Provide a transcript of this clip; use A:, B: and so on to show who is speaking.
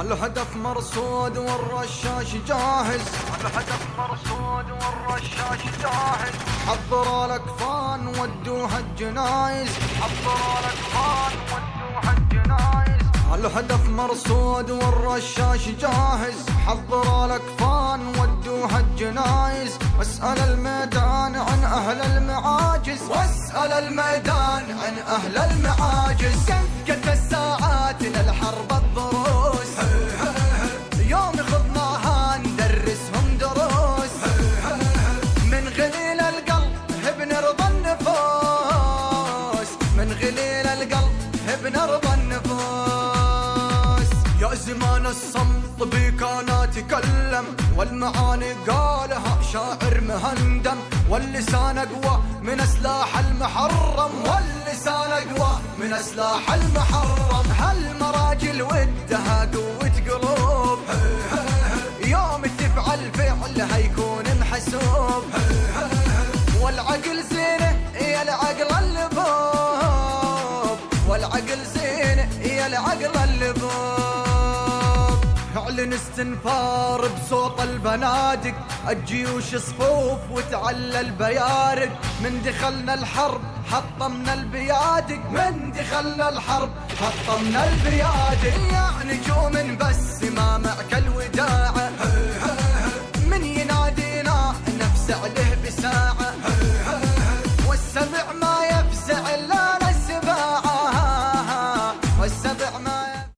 A: الهدف مرصود والرشاش جاهز، الهدف مرصود والرشاش جاهز. حضروا الاكفان ودوها الجنايز، حضروا الاكفان ودوها الجنايز. الهدف مرصود والرشاش جاهز، حضروا الاكفان ودوها الجنايز. واسأل الميدان عن اهل المعاجز، واسأل الميدان عن اهل المعاجز. دقت الساعات للحرب الضروس، يوم خضناها ندرسهم دروس. من غليل القلب بنرضى النفوس، من غليل القلب بنرضى النفوس. يا زمان الصمت بي كان اتكلم، والمعاني قالها شاعر مهندم. واللسان اقوى من اسلاح المحرم، واللسان اقوى من اسلاح المحرم. هالمراجل ودها قوة قلوب، يوم تفعل فعلها يكون محسوب. والعقل زينه يا العقل اللبوب، والعقل زينه يا العقل اللبوب. اعلن استنفار بصوت البنادق، الجيوش صفوف وتعلى البيارق. من دخلنا الحرب حطمنا البيادق، من دخلنا الحرب حطمنا البيادق. يا نجوم بس ما معك الوداد،